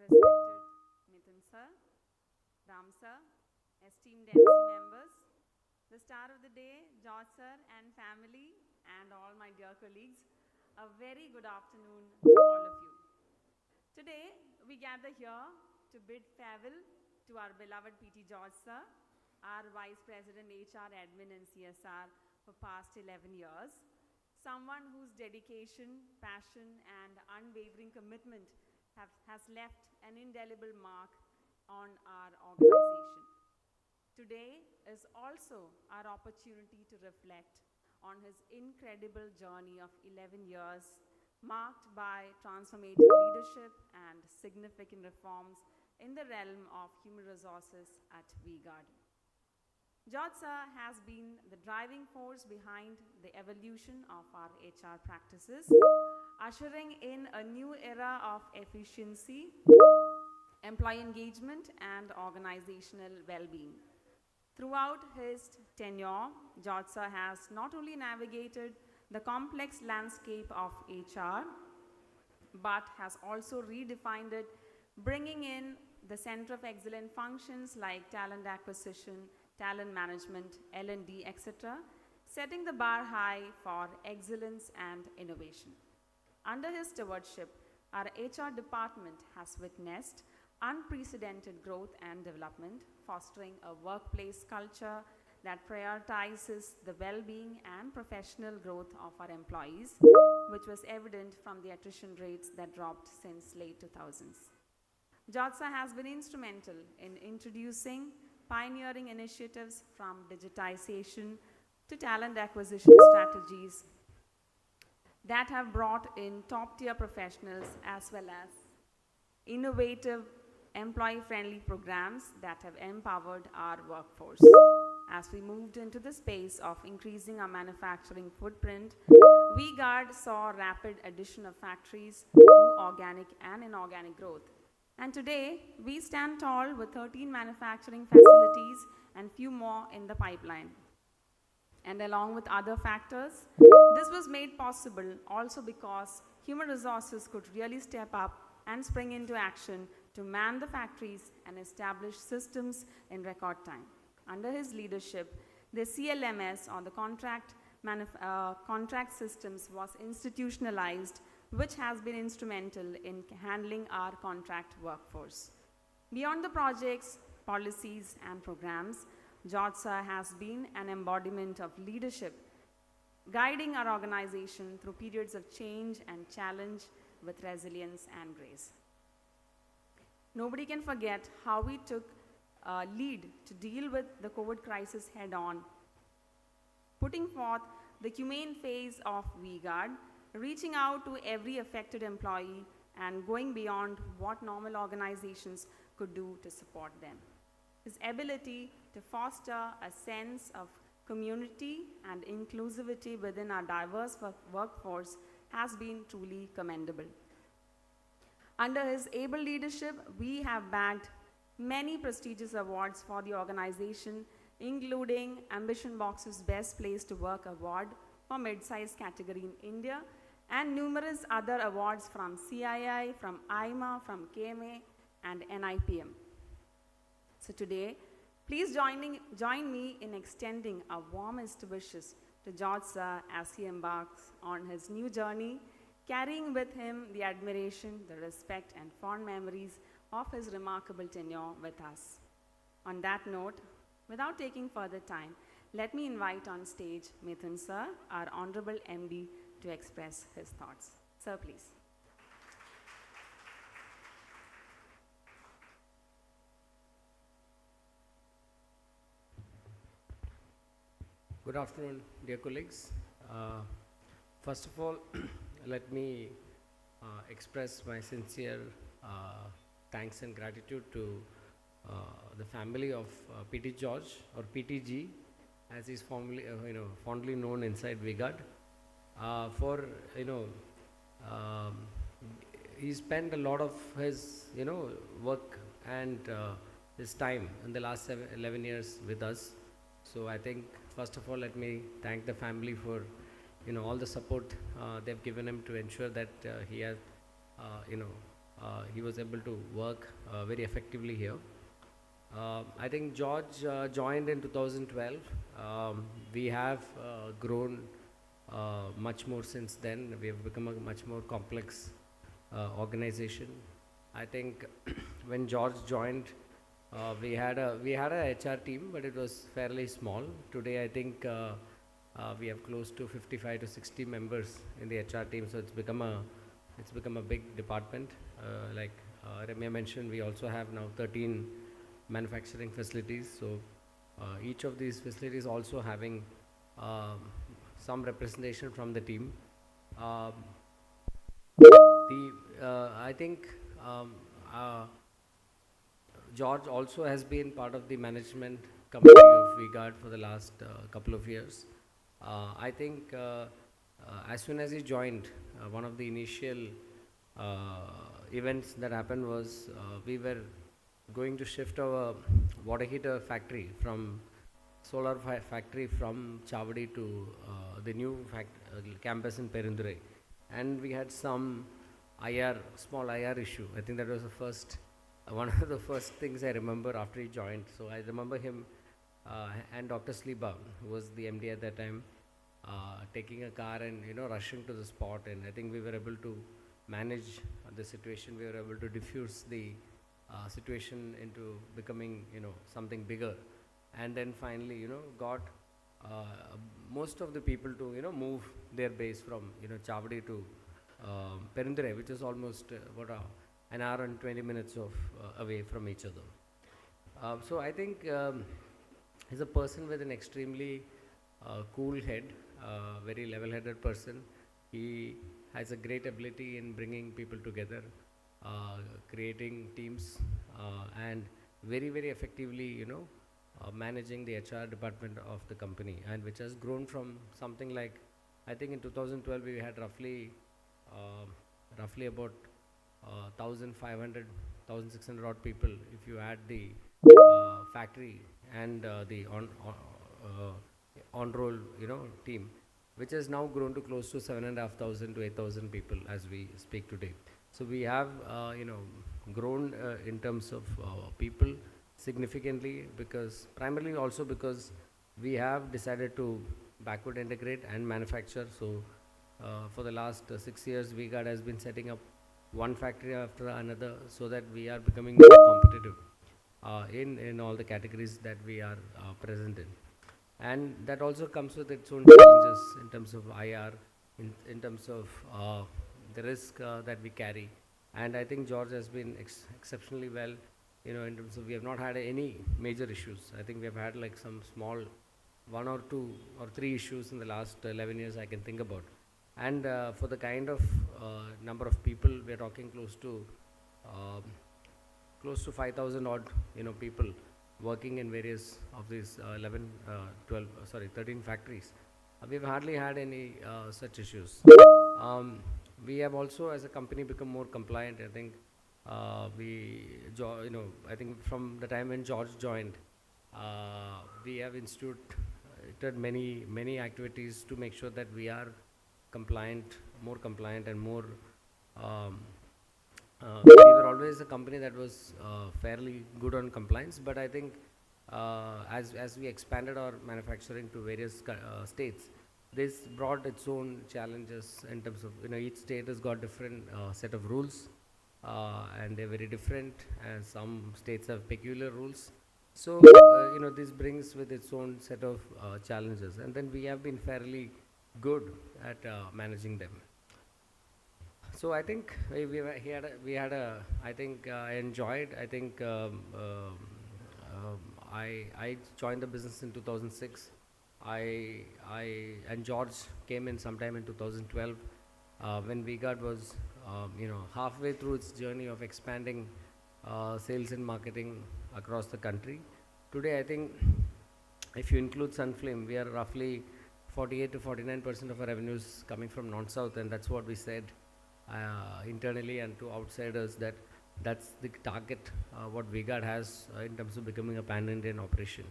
Respected Mithun sir, Ram sir, esteemed MC members, the star of the day, George sir and family, and all my dear colleagues, a very good afternoon to all of you. Today, we gather here to bid farewell to our beloved PT George sir, our Vice President HR Admin and CSR for past 11 years, someone whose dedication, passion and unwavering commitment has left an indelible mark on our organization. Today is also our opportunity to reflect on his incredible journey of 11 years, marked by transformative leadership and significant reforms in the realm of human resources at V-Guard. George sir has been the driving force behind the evolution of our HR practices, ushering in a new era of efficiency, employee engagement, and organizational well-being. Throughout his tenure, George sir has not only navigated the complex landscape of HR, but has also redefined it, bringing in the center of excellence functions like talent acquisition, talent management, L&D, etc., setting the bar high for excellence and innovation. Under his stewardship, our HR department has witnessed unprecedented growth and development, fostering a workplace culture that prioritizes the well-being and professional growth of our employees, which was evident from the attrition rates that dropped since late 2000s. George sir has been instrumental in introducing pioneering initiatives from digitization to talent acquisition strategies that have brought in top-tier professionals as well as innovative employee-friendly programs that have empowered our workforce. As we moved into the space of increasing our manufacturing footprint, V-Guard saw rapid addition of factories through organic and inorganic growth. And today, we stand tall with 13 manufacturing facilities and few more in the pipeline. And along with other factors, this was made possible also because human resources could really step up and spring into action to man the factories and establish systems in record time. Under his leadership, the CLMS, or the contract systems, was institutionalized, which has been instrumental in handling our contract workforce. Beyond the projects, policies, and programs, George sir has been an embodiment of leadership, guiding our organization through periods of change and challenge with resilience and grace. Nobody can forget how we took lead to deal with the COVID crisis head-on, putting forth the humane phase of V-Guard, reaching out to every affected employee and going beyond what normal organizations could do to support them. His ability to foster a sense of community and inclusivity within our diverse workforce has been truly commendable. Under his able leadership, we have bagged many prestigious awards for the organization, including Ambition Box's Best Place to Work Award for mid-size category in India, and numerous other awards from CII, from IMA, from KMA, and NIPM. So today, please join me in extending our warmest wishes to George sir as he embarks on his new journey, carrying with him the admiration, the respect, and fond memories of his remarkable tenure with us. On that note, without taking further time, let me invite on stage Mithun sir, our Honorable MD, to express his thoughts. Sir, please. Good afternoon, dear colleagues. Uh, First of all, let me express my sincere uh, thanks and gratitude to uh, the family of PT George or PTG, as he's fondly known inside Vigad, for you know um, he spent a lot of his work and his time in the last 11 years with us. So I think first of all, let me thank the family for all the support they've given him to ensure that he has he was able to work very effectively here. I think George joined in 2012. We have grown much more since then. We have become a much more complex organization. I think when George joined, we had a HR team, but it was fairly small. Today, I think we have close to 55 to 60 members in the HR team. So it's become a big department. Like Ramya mentioned, we also have now 13 manufacturing facilities. So each of these facilities also having um, some representation from the team. Um, I think um, uh, George also has been part of the management committee of VGuard for the last couple of years. I think as soon as he joined, one of the initial events that happened was we were going to shift our water heater factory from factory from Chavadi to the new campus in Perundurai, and we had some small IR issue. I think that was the first, one of the first things I remember after he joined. So I remember him and Dr. Sliba, who was the MD at that time, taking a car and rushing to the spot. And I think we were able to manage the situation. We were able to diffuse the situation into becoming something bigger, and then finally got uh, most of the people to move their base from Chavadi to Perundurai, which is almost an hour and 20 minutes of away from each other. So I think he's a person with an extremely cool head, very level-headed person. He has a great ability in bringing people together, uh, creating teams, and very effectively, managing the HR department of the company, and which has grown from something like, I think in 2012 we had uh, roughly about 1,500, odd people if you add the factory and the on-roll team, which has now grown to close to 7,500 to 8,000 people as we speak today. So we have grown in terms of people significantly, because primarily also because we have decided to backward integrate and manufacture. So for the last 6 years, VGuard has been setting up one factory after another, so that we are becoming more competitive in all the categories that we are present in. And that also comes with its own challenges in terms of IR, in terms of the risk that we carry. And I think George has been exceptionally well, in terms of we have not had any major issues. I think we have had like some small one or two or three issues in the last 11 years I can think about. And for the kind of number of people, we are talking um, close to 5,000 odd people working in various of these 11 sorry 13 factories. We've hardly had any such issues. um, we have also as a company become more compliant. I think I think from the time when George joined, we have instituted many activities to make sure that we are more compliant and more um, we were always a company that was fairly good on compliance, but I think as we expanded our manufacturing to various states, this brought its own challenges in terms of each state has got different set of rules, and they're very different, and some states have peculiar rules. So this brings with its own set of challenges, and then we have been fairly good at managing them. So I think we had a I think I enjoyed. I think I joined the business in 2006. and George came in sometime in 2012 when V-Guard was, halfway through its journey of expanding sales and marketing across the country. Today, I think if you include Sunflame, we are roughly 48 to 49% of our revenues coming from non-south, and that's what we said internally and to outsiders, that that's the target what V-Guard has in terms of becoming a pan-Indian operation,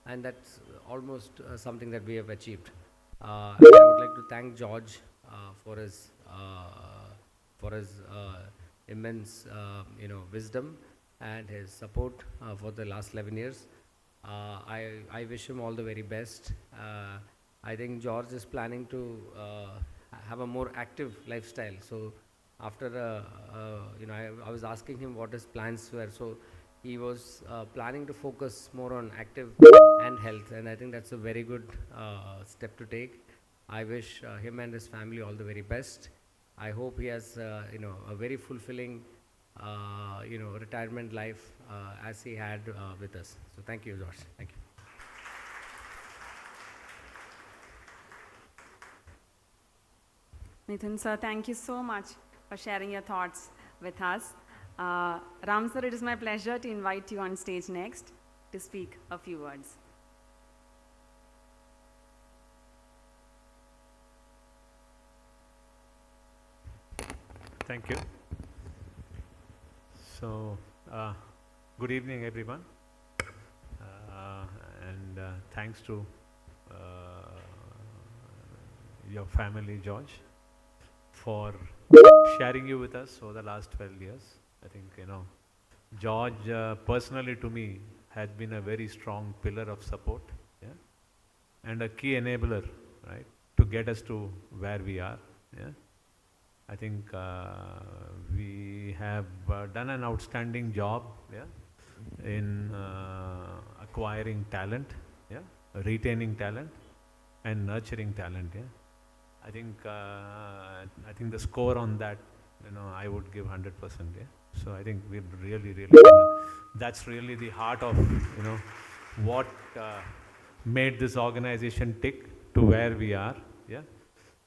and that's almost something that we have achieved. And I would like to thank George for his immense wisdom and his support for the last 11 years. I wish him all the very best. I think George is planning to have a more active lifestyle. So after, I was asking him what his plans were. So he was planning to focus more on active and health, and I think that's a very good step to take. I wish him and his family all the very best. I hope he has, a very fulfilling, retirement life as he had with us. So thank you, George. Thank you. Mithun sir, thank you so much for sharing your thoughts with us. Ram sir, it is my pleasure to invite you on stage next to speak a few words. Thank you. So, good evening, everyone, and thanks to your family, George, for sharing you with us over the last 12 years. I think, George personally to me has been a very strong pillar of support, yeah, and a key enabler, right, to get us to where we are, yeah. I think we have done an outstanding job, yeah, in acquiring talent, yeah, retaining talent, and nurturing talent. Yeah, I think the score on that, I would give 100%. Yeah, so I think we really, that's really the heart of what made this organization tick to where we are. Yeah,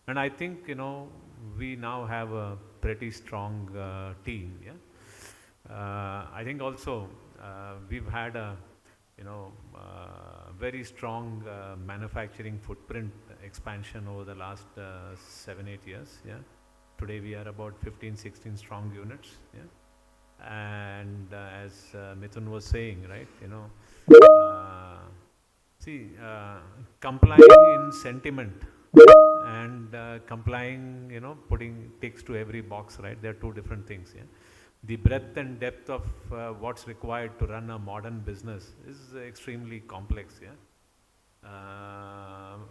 and I think we now have a pretty strong team. Yeah, I think also we've had a very strong manufacturing footprint expansion over the last 7-8 years. Yeah, today we are about 15-16 strong units. Yeah, and as Mithun was saying, right, complying in sentiment and complying, putting ticks to every box, right? There are two different things. Yeah, the breadth and depth of what's required to run a modern business is extremely complex. Yeah,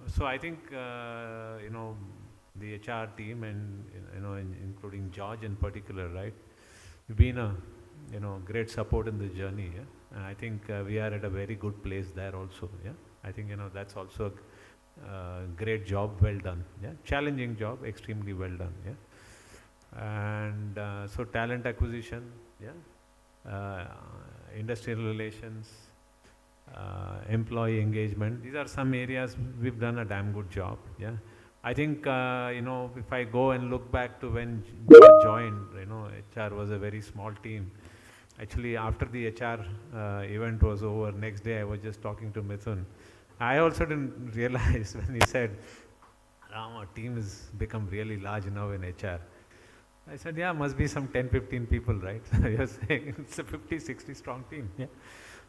so I think the HR team and including George in particular, right, been a great support in the journey. Yeah, and I think we are at a very good place there also. Yeah, I think that's also a great job, well done. Yeah, challenging job, extremely well done. Yeah, and so talent acquisition, yeah, industrial relations, employee engagement, these are some areas we've done a damn good job. Yeah, I think if I go and look back to when George joined, HR was a very small team. Actually, after the HR event was over, next day I was just talking to Mithun. I also didn't realize when he said, Ram, our team has become really large now in HR. I said, yeah, must be some 10-15 people, right? You're saying it's a 50-60 strong team. Yeah.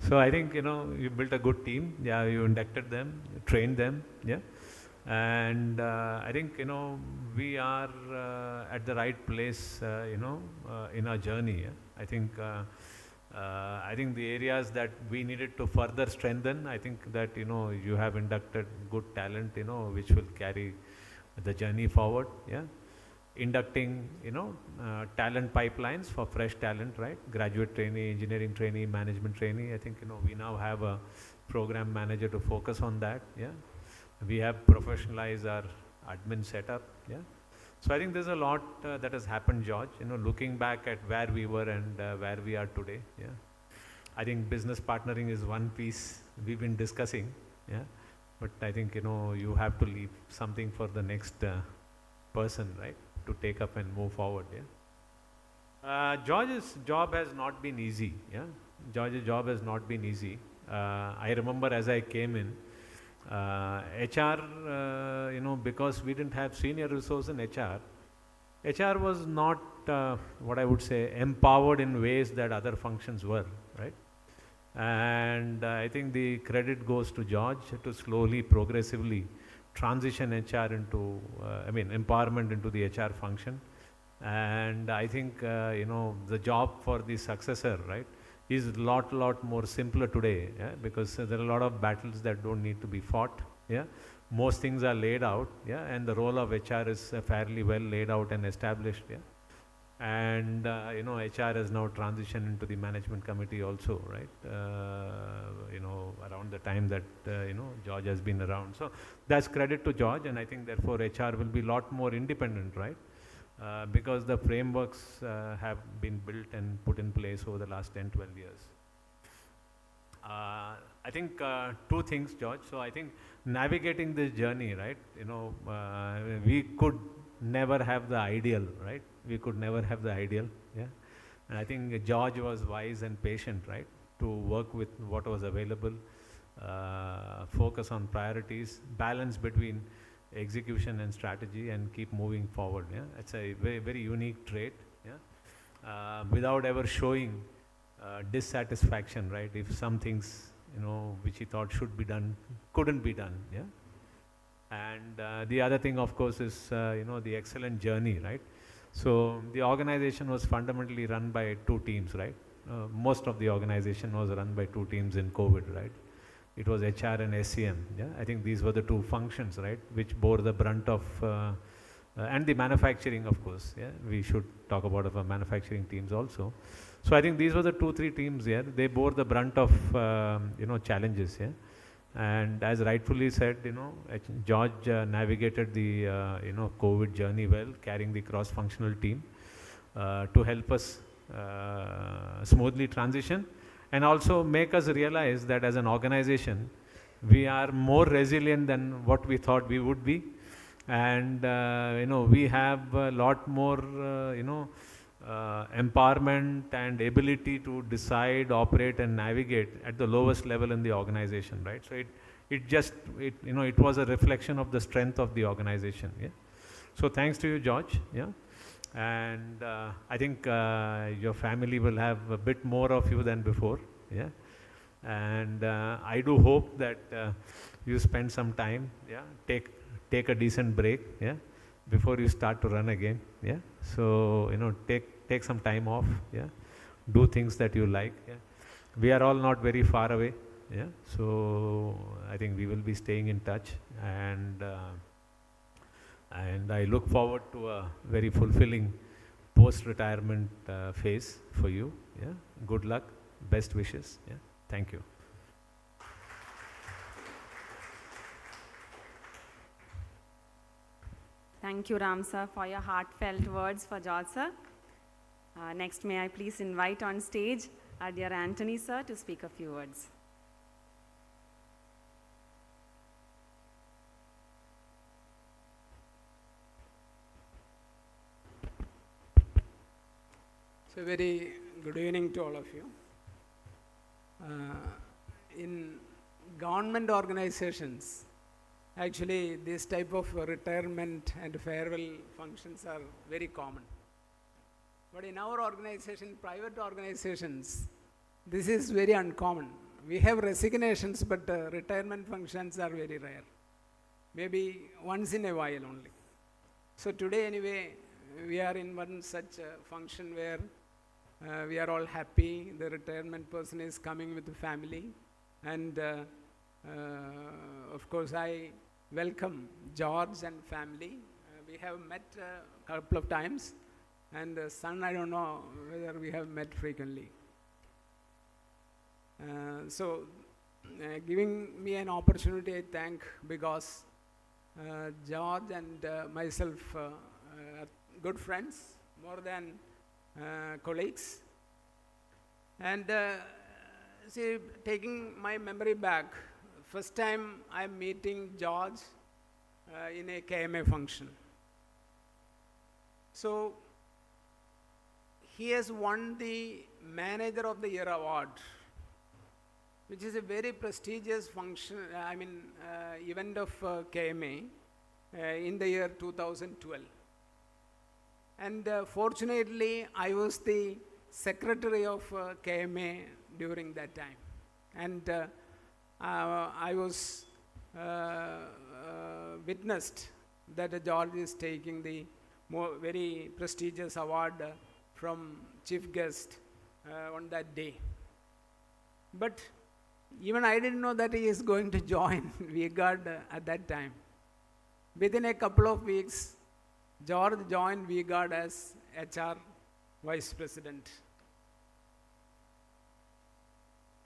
So I think, you built a good team. Yeah, you inducted them, you trained them. Yeah. And I think, we are at the right place, in our journey. Yeah? I think the areas that we needed to further strengthen, I think that, you have inducted good talent, which will carry the journey forward. Yeah. Inducting, talent pipelines for fresh talent, right? Graduate trainee, engineering trainee, management trainee. I think, we now have a program manager to focus on that. Yeah. We have professionalized our admin setup. Yeah. So I think there's a lot that has happened, George, looking back at where we were and where we are today. Yeah. I think business partnering is one piece we've been discussing. Yeah. but I think, you have to leave something for the next person, right, to take up and move forward. Yeah. George's job has not been easy. Yeah. George's job has not been easy. I remember as I came in, HR, because we didn't have senior resource in HR, HR was not, what I would say, empowered in ways that other functions were, right? And I think the credit goes to George to slowly, progressively transition HR into, empowerment into the HR function. And I think, the job for the successor, right, is a lot more simpler today, yeah, because there are a lot of battles that don't need to be fought, yeah. Most things are laid out, yeah, and the role of HR is fairly well laid out and established, yeah. And, HR has now transitioned into the management committee also, right, around the time that, George has been around. So that's credit to George, and I think therefore HR will be a lot more independent, right? Because the frameworks have been built and put in place over the last 10, 12 years. I think two things, George. So I think navigating this journey, right, we could never have the ideal, right? We could never have the ideal, yeah. And I think George was wise and patient, right, to work with what was available, focus on priorities, balance between execution and strategy, and keep moving forward. Yeah, it's a very, very unique trait. Yeah, without ever showing dissatisfaction, right? If some things, which he thought should be done, couldn't be done. Yeah, and the other thing, of course, is the excellent journey, right? So the organization was fundamentally run by two teams, right? Most of the organization was run by two teams in COVID, right? It was HR and SCM. Yeah, I think these were the two functions, right, which bore the brunt of, and the manufacturing, of course. Yeah, we should talk about our manufacturing teams also. So I think these were the 2-3 teams. Yeah, they bore the brunt of challenges. Yeah, and as rightfully said, George navigated the COVID journey well, carrying the cross-functional team to help us smoothly transition, and also make us realize that as an organization, we are more resilient than what we thought we would be. And, we have a lot more, empowerment and ability to decide, operate and navigate at the lowest level in the organization, right? So it was a reflection of the strength of the organization, yeah. So thanks to you, George, yeah. And I think your family will have a bit more of you than before, yeah. And I do hope that you spend some time, yeah, take a decent break, yeah, before you start to run again, yeah. So take some time off, yeah, do things that you like, yeah. We are all not very far away, yeah. So I think we will be staying in touch, and I look forward to a very fulfilling post-retirement phase for you. Yeah, good luck, best wishes. Yeah, thank you. Thank you, Ram sir, for your heartfelt words for George sir. Next, may I please invite on stage our dear Anthony sir to speak a few words. So very good evening to all of you. In government organizations, actually this type of retirement and farewell functions are very common. But in our organization, private organizations, this is very uncommon. We have resignations, but retirement functions are very rare. Maybe once in a while only. So today anyway, we are in one such function where we are all happy. The retirement person is coming with the family. And of course, I welcome George and family. We have met a couple of times. And son, I don't know whether we have met frequently. So giving me an opportunity, I thank, because George and myself are good friends, more than colleagues. And see, taking my memory back, first time I'm meeting George in a KMA function. So he has won the Manager of the Year award, which is a very prestigious function, event of KMA in the year 2012. And fortunately, I was the secretary of KMA during that time. And I was witnessed that George is taking the very prestigious award from chief guest on that day. But even I didn't know that he is going to join V-Guard at that time. Within a couple of weeks, George joined V-Guard as HR Vice President.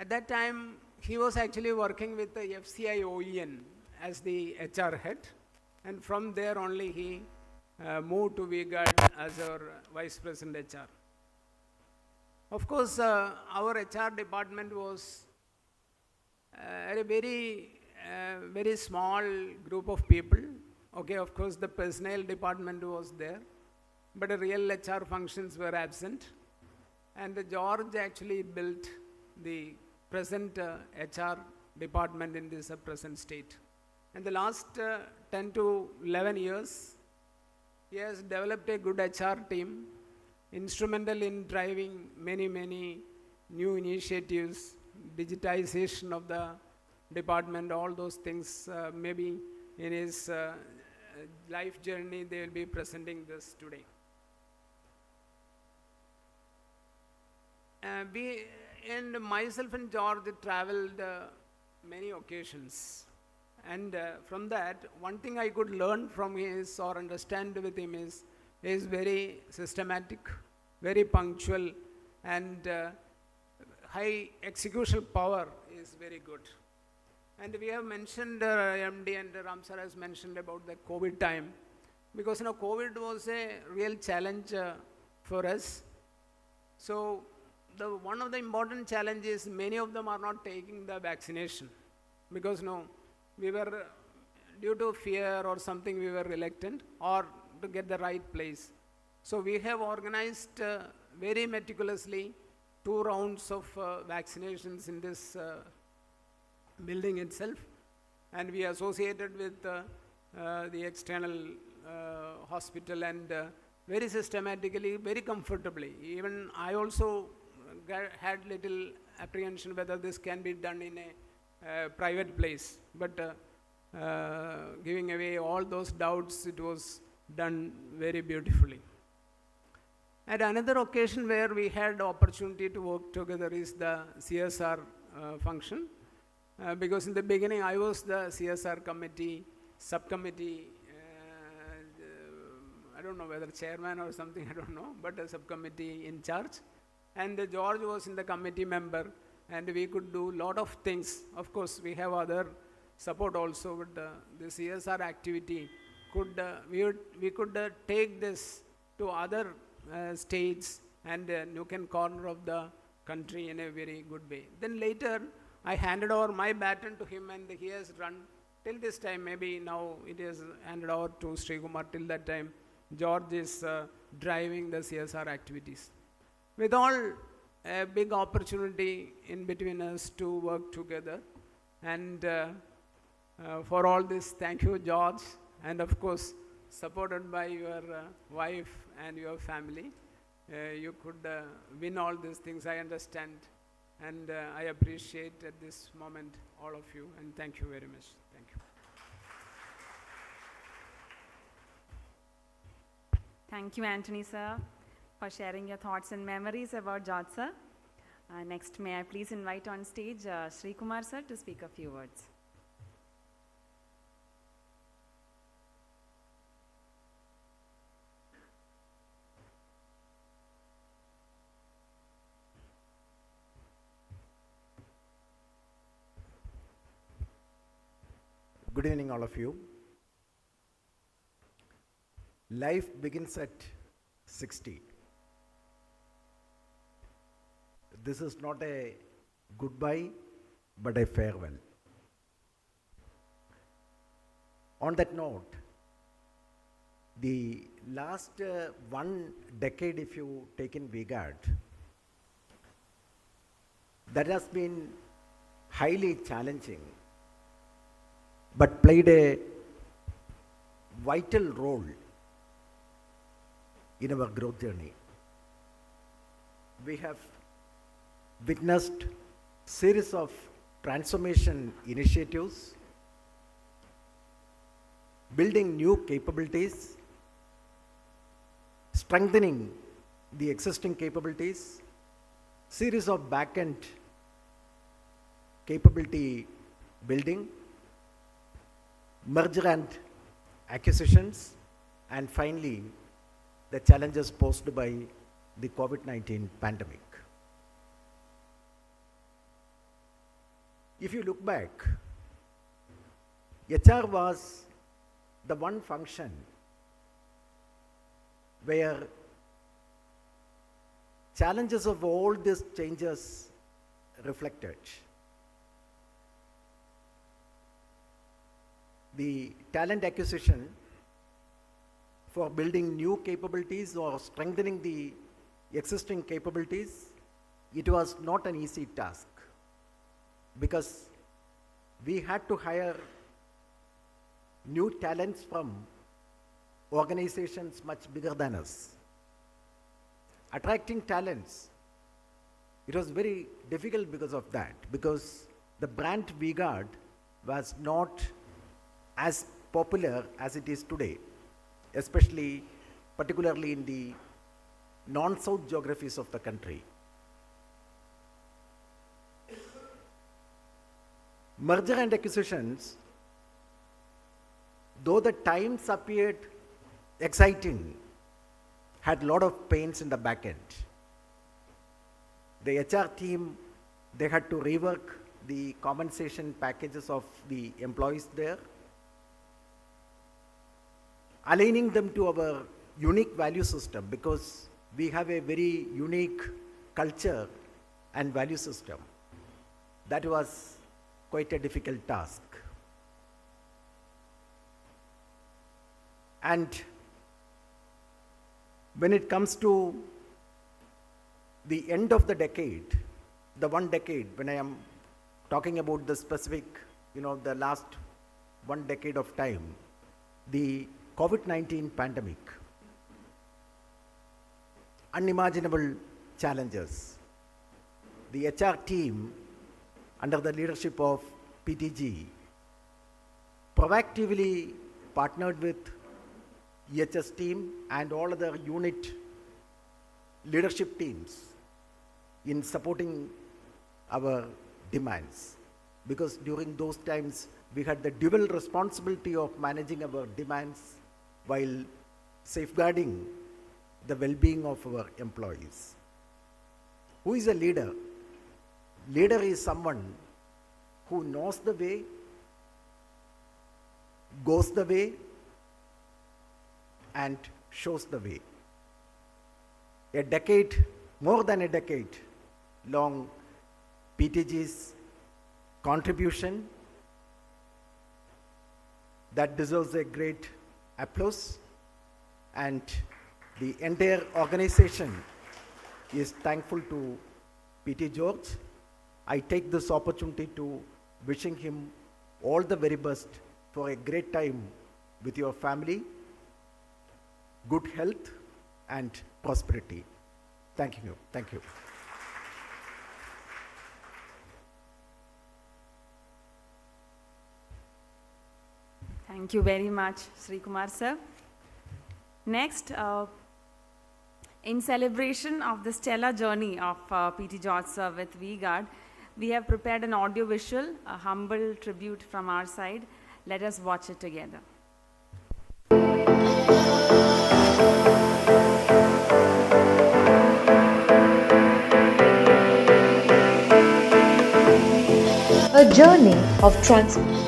At that time, he was actually working with the FCI OEN as the HR head, and from there only he moved to V-Guard as our Vice President HR. Of course, our HR department was a very small group of people. Okay, of course, the personnel department was there, but the real HR functions were absent. And George actually built the present HR department in this present state. In the last 10 to 11 years, he has developed a good HR team, instrumental in driving many new initiatives, digitization of the department, all those things. Maybe in his life journey, they will be presenting this today. Myself and George traveled many occasions. And from that, one thing I could learn from his or understand with him is very systematic, very punctual, and high execution power is very good. And we have mentioned, MD and Ram sir has mentioned about the COVID time, because COVID was a real challenge for us. So one of the important challenges, many of them are not taking the vaccination, because we were, due to fear or something, we were reluctant or to get the right place. So we have organized very meticulously 2 rounds of vaccinations in this building itself, and we associated with the external hospital, and very systematically, very comfortably. Even I also had little apprehension whether this can be done in a private place, but giving away all those doubts, it was done very beautifully. At another occasion where we had opportunity to work together is the CSR function, because in the beginning I was the CSR committee, subcommittee, I don't know whether chairman or something, I don't know, but a subcommittee in charge. And George was in the committee member, and we could do lot of things. Of course, we have other support also, but the CSR activity we could take this to other states and nook and corner of the country in a very good way. Then later, I handed over my baton to him, and he has run till this time. Maybe now it is handed over to Sri Kumar. Till that time, George is driving the CSR activities. With all a big opportunity in between us to work together, and for all this, thank you, George, and of course, supported by your wife and your family, you could win all these things, I understand, and I appreciate at this moment all of you, and thank you very much. Thank you. Thank you, Anthony sir, for sharing your thoughts and memories about George sir. Next, may I please invite on stage Sri Kumar sir to speak a few words. Good evening, all of you. Life begins at 60. This is not a goodbye, but a farewell. On that note, the last 1 decade, if you take in V-Guard, that has been highly challenging, but played a vital role in our growth journey. We have witnessed series of transformation initiatives, building new capabilities, strengthening the existing capabilities, series of back-end capability building, merger and acquisitions, and finally, the challenges posed by the COVID-19 pandemic. If you look back, HR was the one function where challenges of all these changes reflected. The talent acquisition for building new capabilities or strengthening the existing capabilities, it was not an easy task because we had to hire new talents from organizations much bigger than us. Attracting talents, it was very difficult because of that, because the brand V-Guard was not as popular as it is today, especially particularly in the non-south geographies of the country. Merger and acquisitions, though the times appeared exciting, had a lot of pains in the back end. The HR team, they had to rework the compensation packages of the employees there, aligning them to our unique value system, because we have a very unique culture and value system. That was quite a difficult task. And when it comes to the end of the decade, the 1 decade, when I am talking about the specific, the last 1 decade of time, the COVID-19 pandemic, unimaginable challenges. The HR team, under the leadership of PTG, proactively partnered with EHS team and all other unit leadership teams in supporting our demands. Because during those times, we had the dual responsibility of managing our demands while safeguarding the well-being of our employees. Who is a leader? Leader is someone who knows the way, goes the way, and shows the way. A decade, more than a decade long, PTG's contribution that deserves a great applause, and the entire organization is thankful to PT George. I take this opportunity to wishing him all the very best for a great time with your family, good health and prosperity. Thank you. Thank you. Thank you very much, Sri Kumar sir. Next, in celebration of the stellar journey of PT George sir with V-Guard, we have prepared an audio-visual, a humble tribute from our side. Let us watch it together. A journey of transformation.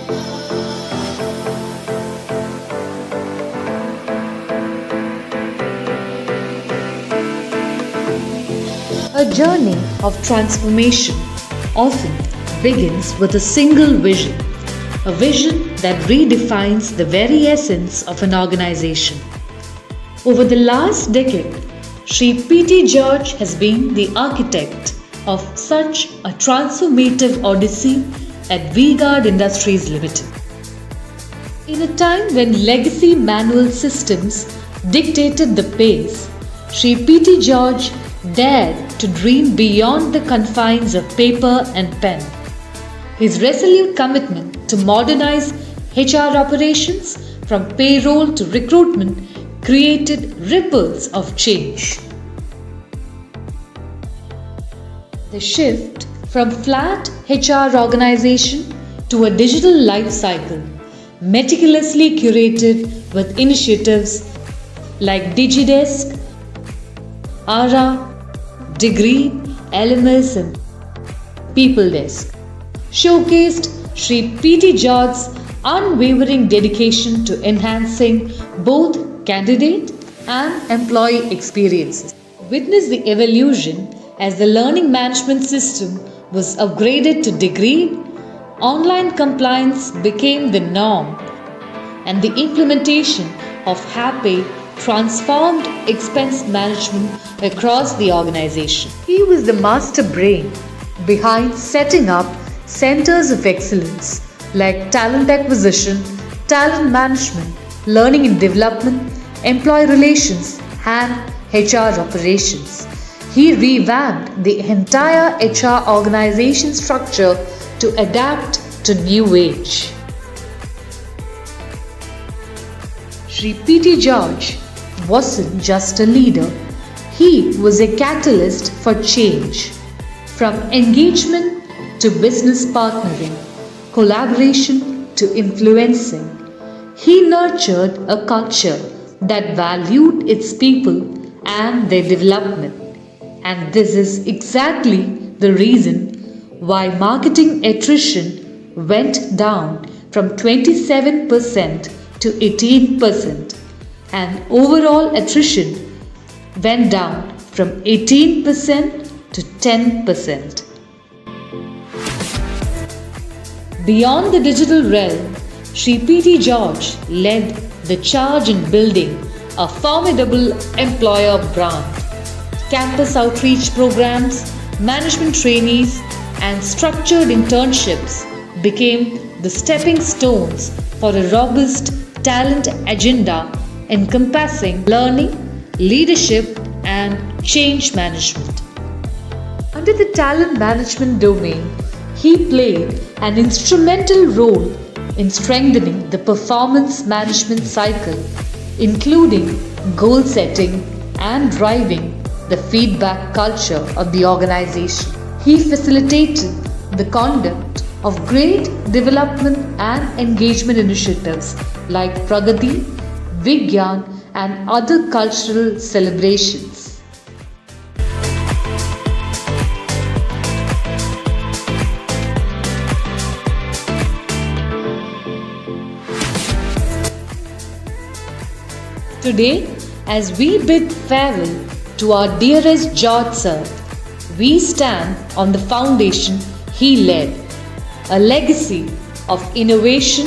A journey of transformation often begins with a single vision, a vision that redefines the very essence of an organization. Over the last decade, Sri P.T. George has been the architect of such a transformative odyssey at V-Guard Industries Limited. In a time when legacy manual systems dictated the pace, Sri P.T. George dared to dream beyond the confines of paper and pen. His resolute commitment to modernize HR operations from payroll to recruitment created ripples of change. The shift from flat HR organization to a digital life cycle, meticulously curated with initiatives like DigiDesk, ARA, Degree, LMS and PeopleDesk, showcased Sri P.T. George's unwavering dedication to enhancing both candidate and employee experiences. Witness the evolution as the learning management system was upgraded to Degree, online compliance became the norm, and the implementation of HAPPY transformed expense management across the organization. He was the master brain behind setting up centers of excellence like talent acquisition, talent management, learning and development, employee relations, and HR operations. He revamped the entire HR organization structure to adapt to new age. Sri P.T. George wasn't just a leader, he was a catalyst for change. From engagement to business partnering, collaboration to influencing, he nurtured a culture that valued its people and their development. And this is exactly the reason why marketing attrition went down from 27% to 18%, and overall attrition went down from 18% to 10%. Beyond the digital realm, Sri P.T. George led the charge in building a formidable employer brand. Campus outreach programs, management trainees, and structured internships became the stepping stones for a robust talent agenda encompassing learning, leadership, and change management. Under the talent management domain, he played an instrumental role in strengthening the performance management cycle, including goal setting and driving the feedback culture of the organization. He facilitated the conduct of great development and engagement initiatives like Pragati, Vigyan, and other cultural celebrations. Today, as we bid farewell to our dearest George sir, we stand on the foundation he led, a legacy of innovation,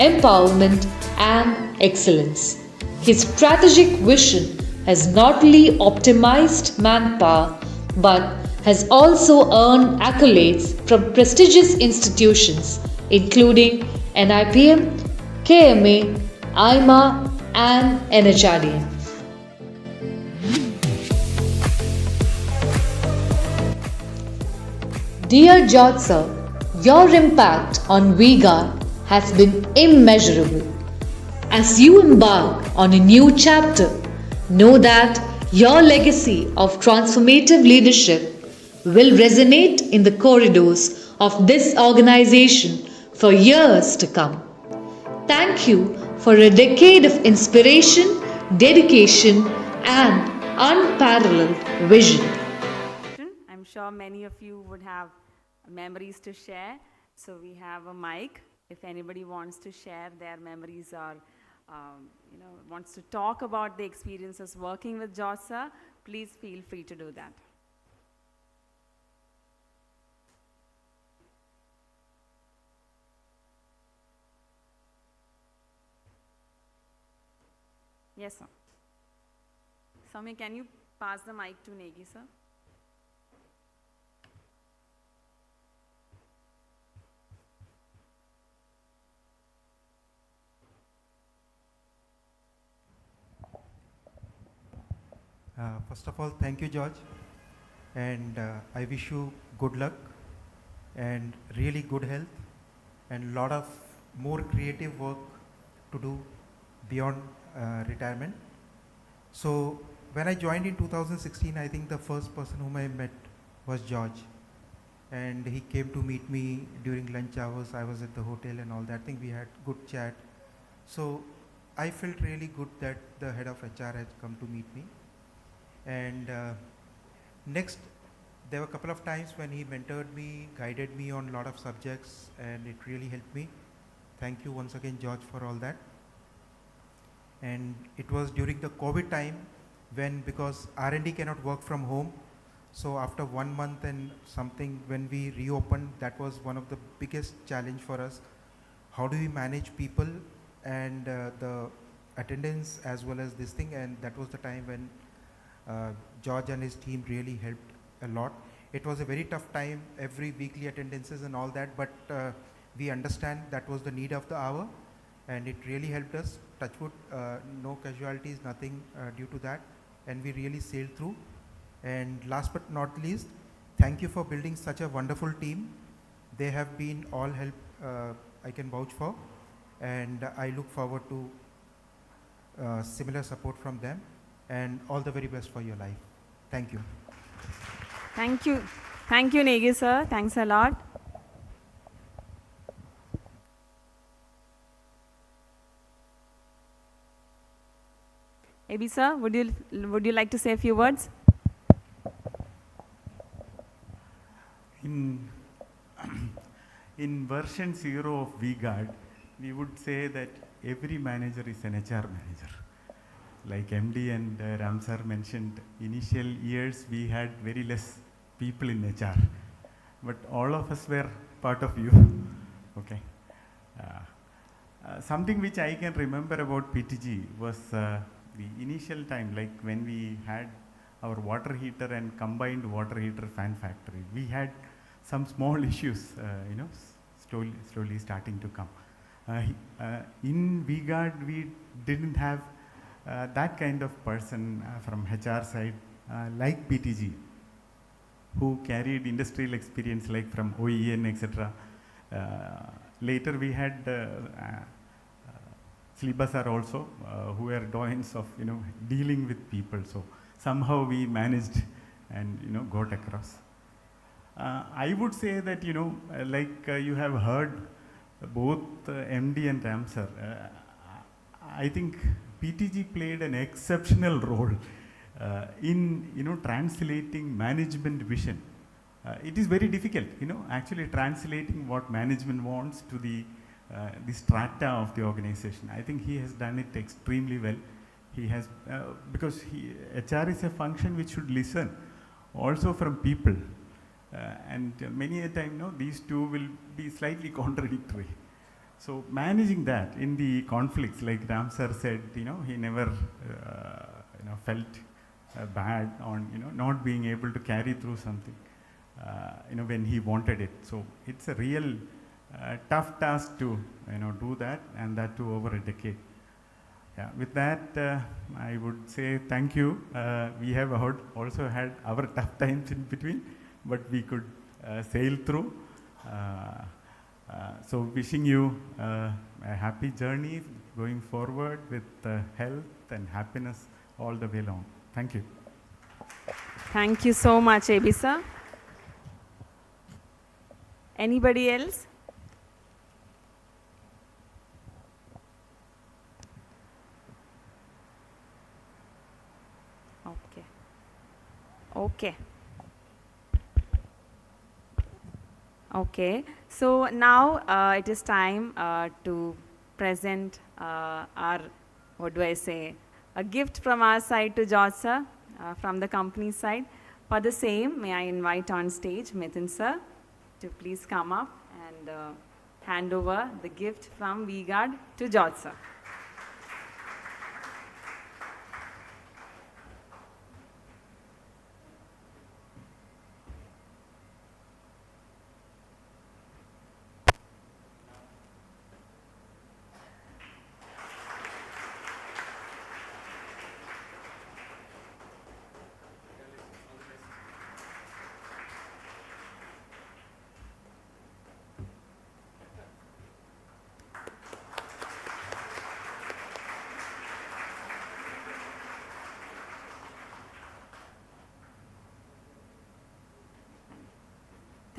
empowerment, and excellence. His strategic vision has not only optimized manpower but has also earned accolades from prestigious institutions including NIPM, KMA, IMA, and NHRDM. Dear George sir, your impact on V-Guard has been immeasurable. As you embark on a new chapter, know that your legacy of transformative leadership will resonate in the corridors of this organization for years to come. Thank you for a decade of inspiration, dedication, and unparalleled vision. I'm sure many of you would have memories to share. So we have a mic. If anybody wants to share their memories or wants to talk about the experiences working with George sir, please feel free to do that. Yes, sir. Soumya, can you pass the mic to Negi, sir? First of all, thank you, George. And I wish you good luck and really good health and lot of more creative work to do beyond retirement. So when I joined in 2016, I think the first person whom I met was George. And he came to meet me during lunch hours. I was at the hotel and all that thing. We had good chat. So I felt really good that the head of HR had come to meet me. And next, there were a couple of times when he mentored me, guided me on a lot of subjects, and it really helped me. Thank you once again, George, for all that. And it was during the COVID time when, because R&D cannot work from home, so after 1 month and something, when we reopened, that was one of the biggest challenge for us. How do we manage people and the attendance as well as this thing? And that was the time when George and his team really helped a lot. It was a very tough time, every weekly attendances and all that, but we understand that was the need of the hour, and it really helped us. Touch wood, no casualties, nothing due to that, and we really sailed through. And last but not least, thank you for building such a wonderful team. They have been all help I can vouch for, and I look forward to similar support from them, and all the very best for your life. Thank you. Thank you. Thank you, Negi, sir. Thanks a lot. AB, sir, would you like to say a few words? In version 0 of VGuard, we would say that every manager is an HR manager. Like MD and Ramsar mentioned, initial years we had very less people in HR, but all of us were part of you. Okay. Something which I can remember about PTG was the initial time, like when we had our water heater and combined water heater fan factory. We had some small issues, slowly starting to come. In VGuard, we didn't have that kind of person from HR side like PTG, who carried industrial experience like from OEN, etc. Later we had Slibasar also, who were doyens of dealing with people. So somehow we managed and got across. I would say that you have heard both MD and Ramsar. I think PTG played an exceptional role in translating management vision. It is very difficult, actually translating what management wants to the strata of the organization. I think he has done it extremely well. He has because HR is a function which should listen also from people, and many a time these two will be slightly contradictory. So managing that in the conflicts, like Ramsar said, he never felt bad on not being able to carry through something when he wanted it. So it's a real tough task to do that, and that too over a decade. Yeah, with that I would say thank you. We have also had our tough times in between, but we could sail through. So wishing you a happy journey going forward with health and happiness all the way along. Thank you. Thank you so much, AB, sir. Anybody else? Okay, so now it is time to present our, a gift from our side to George sir, from the company side. For the same, may I invite on stage Mithun sir to please come up and hand over the gift from VGuard to George sir.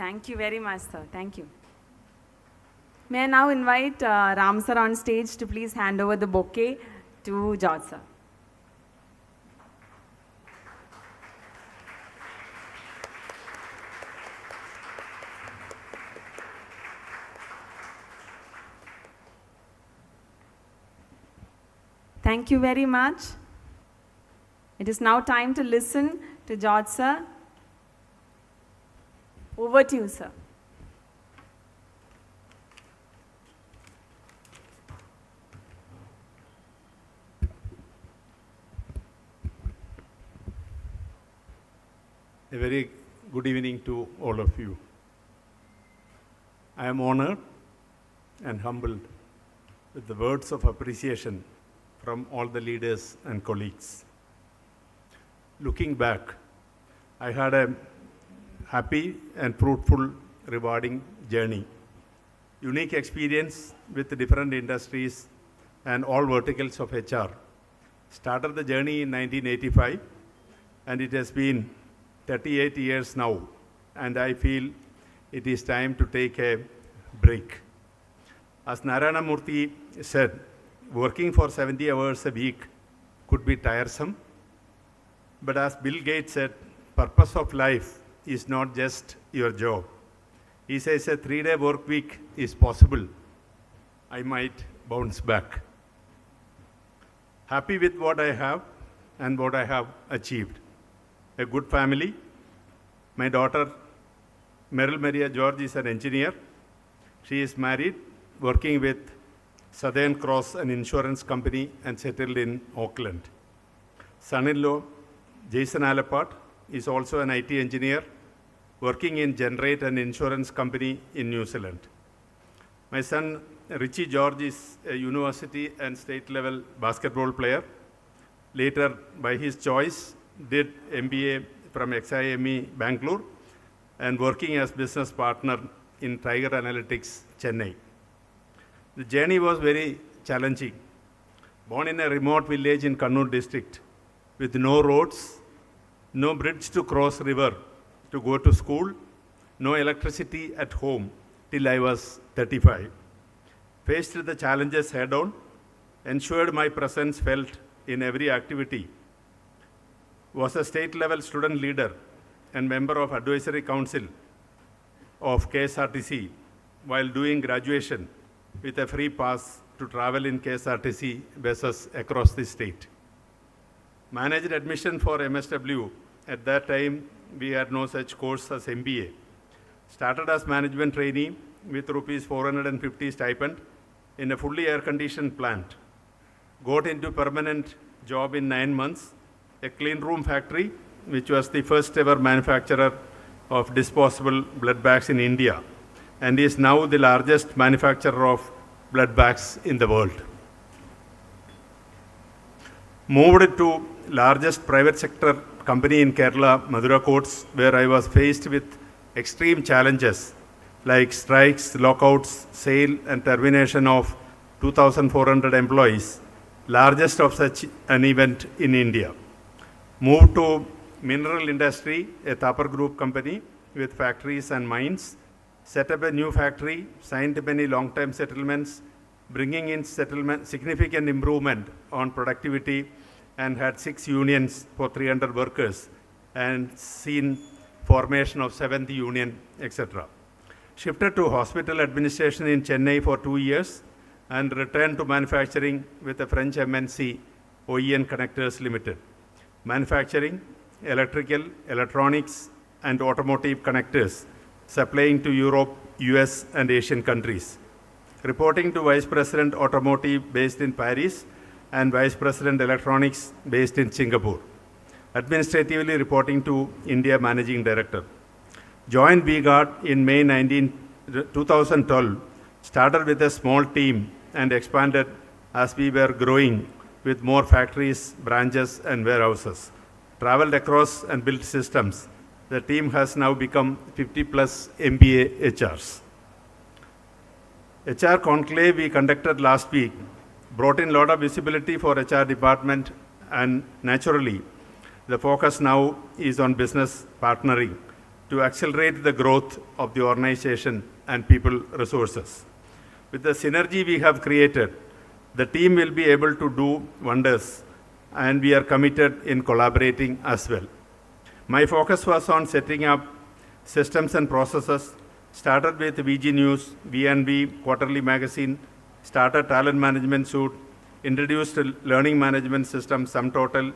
Thank you very much, sir. Thank you. May I now invite Ram sir on stage to please hand over the bouquet to George sir. Thank you very much. It is now time to listen to George sir. Over to you, sir. A very good evening to all of you. I am honored and humbled with the words of appreciation from all the leaders and colleagues. Looking back, I had a happy and fruitful, rewarding journey. Unique experience with different industries and all verticals of HR. Started the journey in 1985, and it has been 38 years now, and I feel it is time to take a break. As Narayana Murthy said, working for 70 hours a week could be tiresome, but as Bill Gates said, purpose of life is not just your job. He says a 3-day work week is possible. I might bounce back. Happy with what I have and what I have achieved. A good family. My daughter, Meryl Maria George, is an engineer. She is married, working with Southern Cross, an insurance company, and settled in Auckland. Son-in-law, Jason Alapat, is also an IT engineer, working in Generate, an insurance company in New Zealand. My son, Richie George, is a university and state level basketball player. Later, by his choice, did MBA from XIME Bangalore and working as business partner in Tiger Analytics, Chennai. The journey was very challenging. Born in a remote village in Kannur district with no roads, no bridge to cross river to go to school, no electricity at home till I was 35. Faced the challenges head on, ensured my presence felt in every activity. Was a state level student leader and member of advisory council of KSRTC while doing graduation with a free pass to travel in KSRTC buses across the state. Managed admission for MSW. At that time, we had no such course as MBA. Started as management trainee with rupees 450 stipend in a fully air-conditioned plant. Got into permanent job in 9 months, a clean room factory, which was the first ever manufacturer of disposable blood bags in India, and is now the largest manufacturer of blood bags in the world. Moved to largest private sector company in Kerala, Madura Coats, where I was faced with extreme challenges like strikes, lockouts, sale and termination of 2,400 employees, largest of such an event in India. Moved to mineral industry, a Thapar Group company with factories and mines, set up a new factory, signed many long-term settlements, bringing in significant improvement on productivity, and had 6 unions for 300 workers and seen formation of 7th union, etc. Shifted to hospital administration in Chennai for 2 years and returned to manufacturing with the French MNC OEN Connectors Limited. Manufacturing, electrical, electronics, and automotive connectors, supplying to Europe, US, and Asian countries. Reporting to Vice President Automotive based in Paris and Vice President Electronics based in Singapore. Administratively reporting to India Managing Director. Joined V-Guard in May 2012, started with a small team and expanded as we were growing with more factories, branches, and warehouses. Traveled across and built systems. The team has now become 50 plus MBA HRs. HR conclave we conducted last week brought in a lot of visibility for HR department, and naturally, the focus now is on business partnering to accelerate the growth of the organization and people resources. With the synergy we have created, the team will be able to do wonders, and we are committed in collaborating as well. My focus was on setting up systems and processes, started with VG News, V&V Quarterly Magazine, started talent management suite, introduced a learning management system, SumTotal,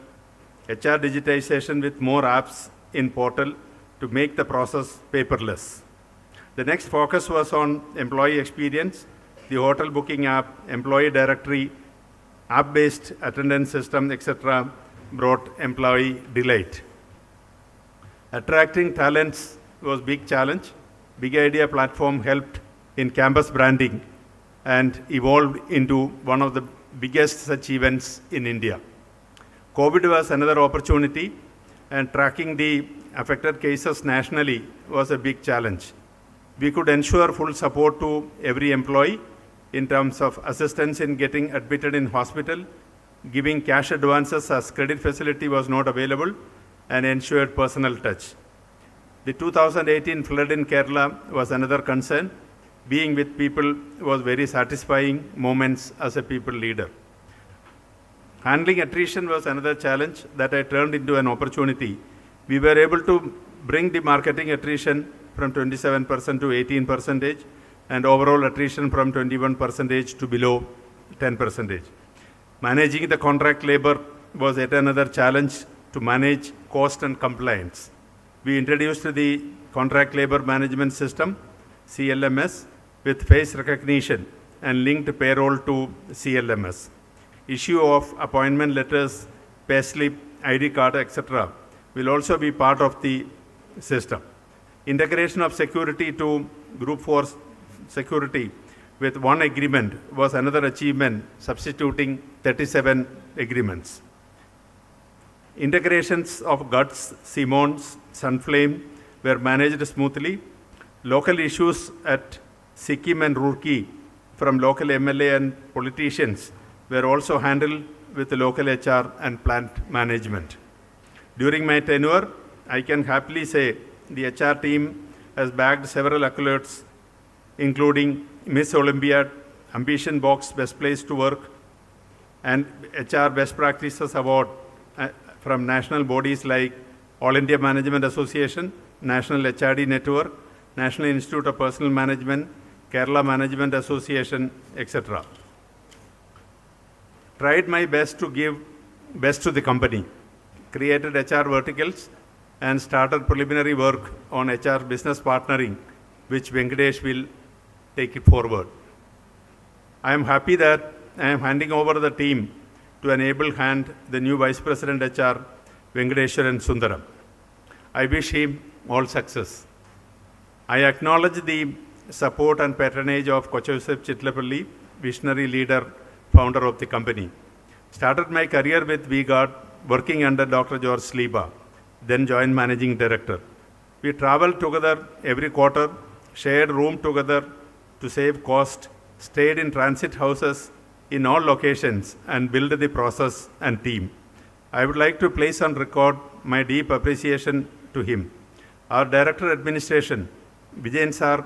HR digitization with more apps in portal to make the process paperless. The next focus was on employee experience, the hotel booking app, employee directory, app-based attendance system, etc. brought employee delight. Attracting talents was big challenge. Big Idea platform helped in campus branding and evolved into one of the biggest such events in India. COVID was another opportunity, and tracking the affected cases nationally was a big challenge. We could ensure full support to every employee in terms of assistance in getting admitted in hospital, giving cash advances as credit facility was not available, and ensured personal touch. The 2018 flood in Kerala was another concern. Being with people was very satisfying moments as a people leader. Handling attrition was another challenge that I turned into an opportunity. We were able to bring the marketing attrition from 27% to 18%, and overall attrition from 21% to below 10%. Managing the contract labor was yet another challenge to manage cost and compliance. We introduced the contract labor management system, CLMS, with face recognition and linked payroll to CLMS. Issue of appointment letters, payslip, ID card, etc. will also be part of the system. Integration of security to Group 4 security with one agreement was another achievement, substituting 37 agreements. Integrations of GUTS, Siemens, Sunflame were managed smoothly. Local issues at Sikkim and Roorkee from local MLA and politicians were also handled with the local HR and plant management. During my tenure, I can happily say the HR team has bagged several accolades, including Miss Olympiad, Ambition Box Best Place to Work, and HR Best Practices Award from national bodies like All India Management Association, National HRD Network, National Institute of Personal Management, Kerala Management Association, etc. Tried my best to give best to the company, created HR verticals, and started preliminary work on HR business partnering, which Venkatesh will take it forward. I am happy that I am handing over the team to an able hand, the new Vice President HR, Venkateshwaran Sundaram. I wish him all success. I acknowledge the support and patronage of Kochayusef Chitlapalli, visionary leader, founder of the company. Started my career with V-Guard, working under Dr. George Sliba, then joined managing director. We traveled together every quarter, shared room together to save cost, stayed in transit houses in all locations, and built the process and team. I would like to place on record my deep appreciation to him. Our Director Administration, Vijayan Sir,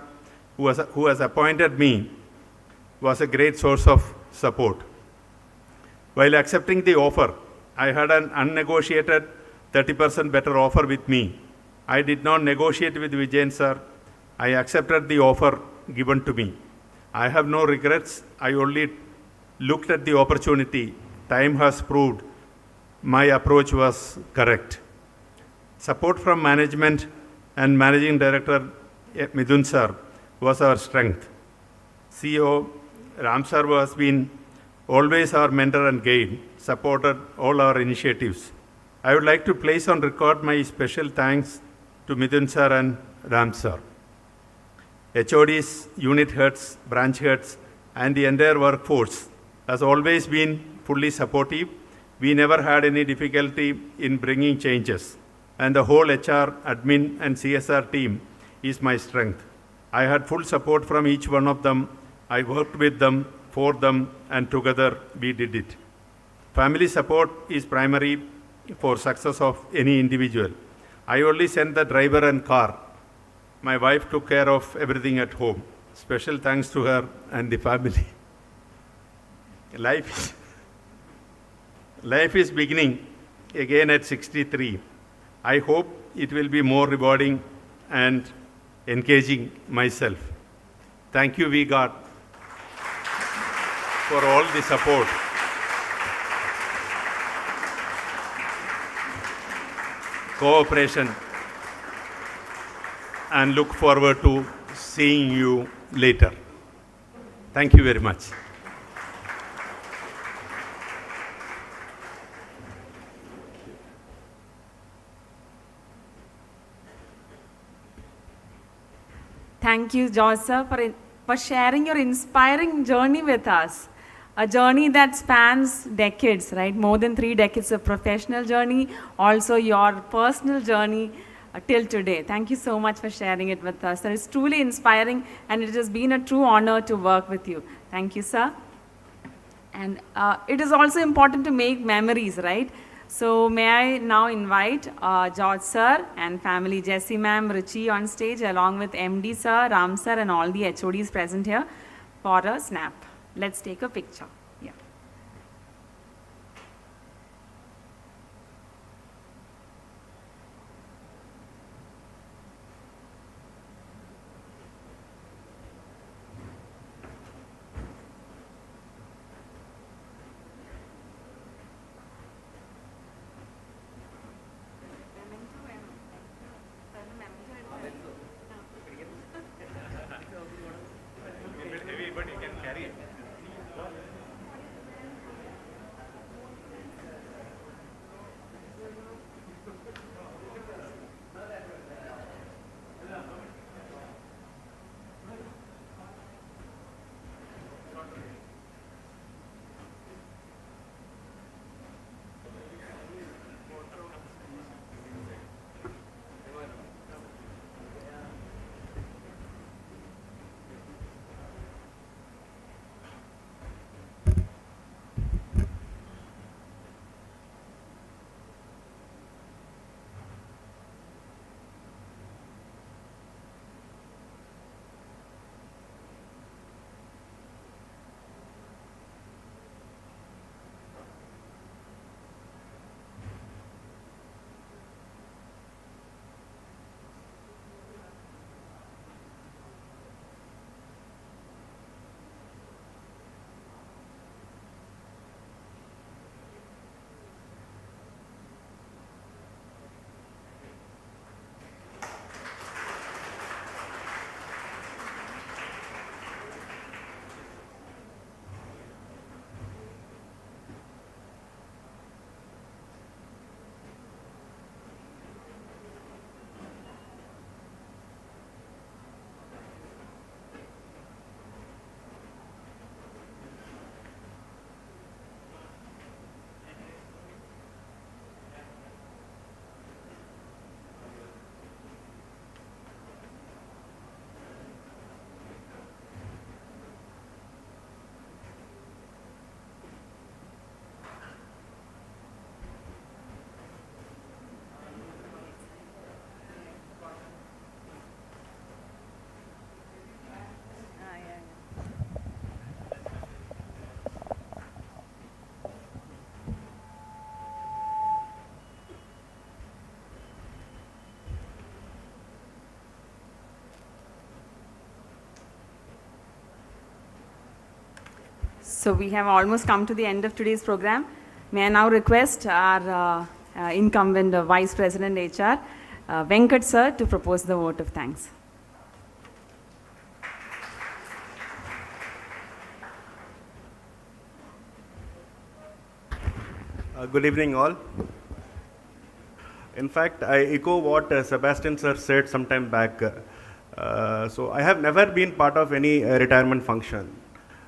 who has appointed me, was a great source of support. While accepting the offer, I had an unnegotiated 30% better offer with me. I did not negotiate with Vijayan Sir. I accepted the offer given to me. I have no regrets. I only looked at the opportunity. Time has proved my approach was correct. Support from management and Managing Director Midun Sir was our strength. CEO Ram Sir has been always our mentor and guide, supported all our initiatives. I would like to place on record my special thanks to Midun Sir and Ram Sir. HODs, unit heads, branch heads, and the entire workforce has always been fully supportive. We never had any difficulty in bringing changes, and the whole HR, admin, and CSR team is my strength. I had full support from each one of them. I worked with them, for them, and together we did it. Family support is primary for success of any individual. I only sent the driver and car. My wife took care of everything at home. Special thanks to her and the family. Life is beginning again at 63. I hope it will be more rewarding and engaging myself. Thank you, V-Guard, for all the support. Cooperation, and look forward to seeing you later. Thank you very much. Thank you, George sir, for sharing your inspiring journey with us. A journey that spans decades, right? More than 3 decades of professional journey, also your personal journey till today. Thank you so much for sharing it with us. It's truly inspiring, and it has been a true honor to work with you. Thank you, sir. And it is also important to make memories, right? So may I now invite George sir and family, Jessie ma'am, Ruchi on stage, along with MD sir, Ram sir, and all the HODs present here for a snap. Let's take a picture. Yeah. So we have almost come to the end of today's program. May I now request our incumbent Vice President HR, Venkat sir, to propose the vote of thanks. Good evening, all. In fact, I echo what Sebastian sir said some time back. So I have never been part of any retirement function.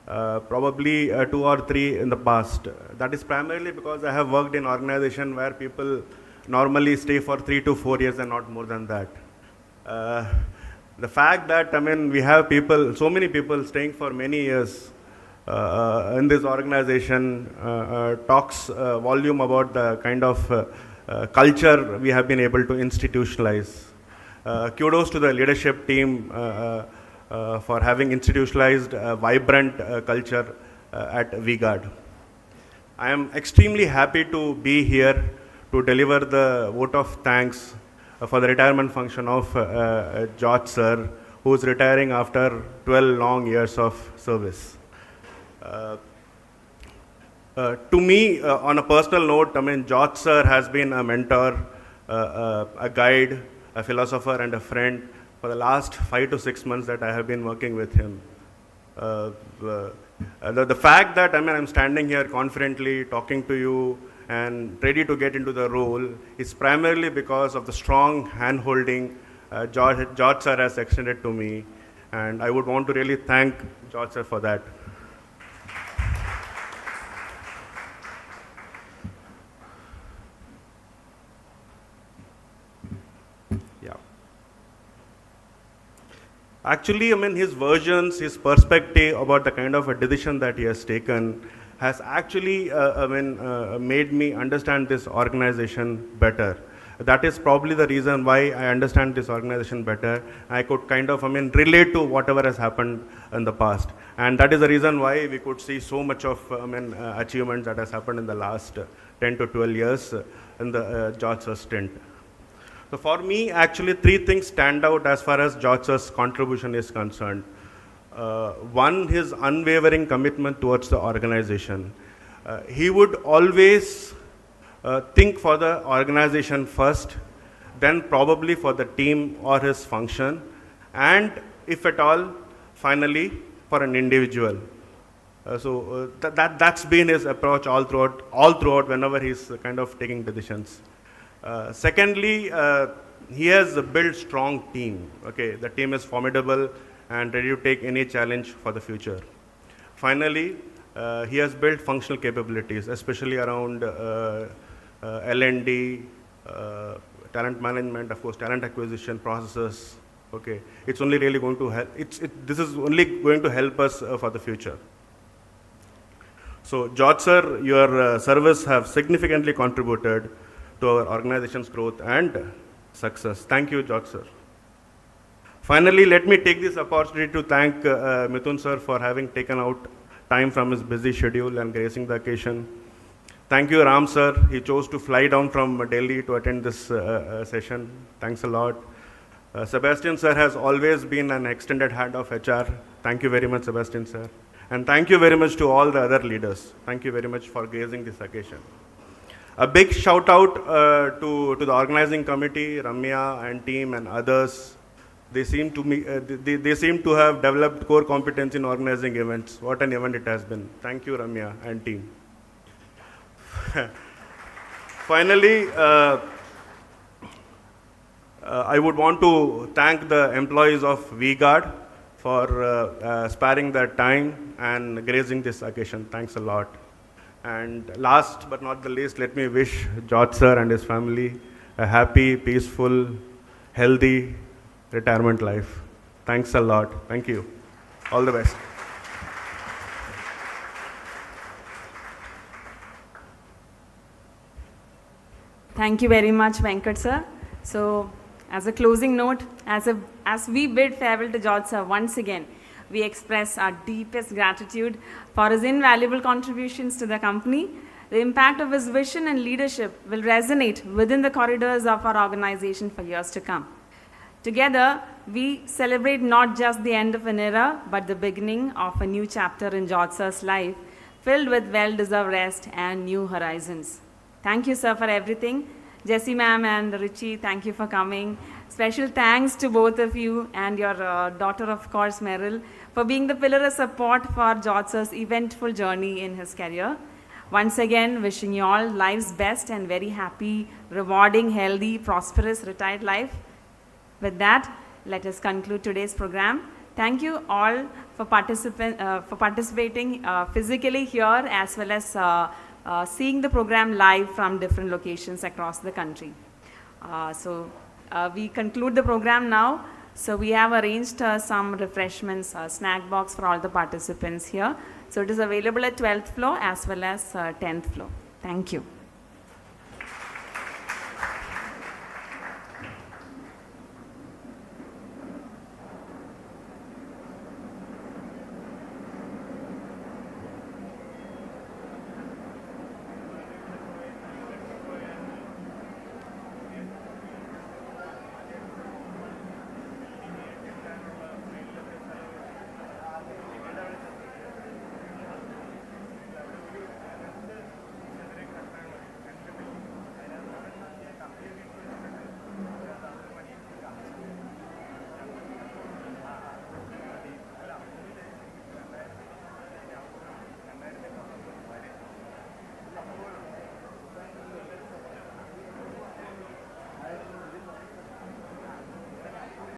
Probably 2 or 3 in the past. That is primarily because I have worked in an organization where people normally stay for 3 to 4 years and not more than that. The fact that, we have people, so many people staying for many years in this organization talks volume about the kind of culture we have been able to institutionalize. Kudos to the leadership team for having institutionalized a vibrant culture at V-Guard. I am extremely happy to be here to deliver the vote of thanks for the retirement function of George sir, who is retiring after 12 long years of service. To me, on a personal note, I mean, George sir has been a mentor, a guide, a philosopher, and a friend for the last 5 to 6 months that I have been working with him. The fact that I'm standing here confidently talking to you and ready to get into the role is primarily because of the strong hand-holding George sir has extended to me, and I would want to really thank George sir for that. Actually, his versions, his perspective about the kind of a decision that he has taken has actually, made me understand this organization better. That is probably the reason why I understand this organization better. I could kind of, relate to whatever has happened in the past. And that is the reason why we could see so much of, achievements that has happened in the last 10 to 12 years in the George sir stint. So for me, actually, 3 things stand out as far as George sir's contribution is concerned. One, his unwavering commitment towards the organization. He would always think for the organization first, then probably for the team or his function, and if at all, finally, for an individual. That's been his approach all throughout whenever he's kind of taking decisions. Secondly, he has built strong team. Okay, the team is formidable and ready to take any challenge for the future. Finally, he has built functional capabilities, especially around L&D, talent management, of course, talent acquisition processes. Okay, it's only really going to help. This is only going to help us for the future. So, George sir, your service have significantly contributed to our organization's growth and success. Thank you, George sir. Finally, let me take this opportunity to thank Mithun sir for having taken out time from his busy schedule and gracing the occasion. Thank you, Ram sir. He chose to fly down from Delhi to attend this session. Thanks a lot. Sebastian sir has always been an extended hand of HR. Thank you very much, Sebastian sir. And thank you very much to all the other leaders. Thank you very much for gracing this occasion. A big shout out to the organizing committee, Ramya and team and others. They seem to have developed core competence in organizing events. What an event it has been. Thank you, Ramya and team. Finally, I would want to thank the employees of V-Guard for sparing their time and gracing this occasion. Thanks a lot. And last but not the least, let me wish George sir and his family a happy, peaceful, healthy retirement life. Thanks a lot. Thank you. All the best. Thank you very much, Venkat sir. So, as a closing note, as we bid farewell to George sir once again, we express our deepest gratitude for his invaluable contributions to the company. The impact of his vision and leadership will resonate within the corridors of our organization for years to come. Together, we celebrate not just the end of an era, but the beginning of a new chapter in George sir's life, filled with well-deserved rest and new horizons. Thank you, sir, for everything. Jessie ma'am and Richie, thank you for coming. Special thanks to both of you and your daughter, of course, Meryl, for being the pillar of support for George sir's eventful journey in his career. Once again, wishing you all life's best and very happy, rewarding, healthy, prosperous, retired life. With that, let us conclude today's program. Thank you all for participating physically here as well as seeing the program live from different locations across the country. We conclude the program now. So we have arranged some refreshments, snack box for all the participants here. So it is available at 12th floor as well as 10th floor. Thank you.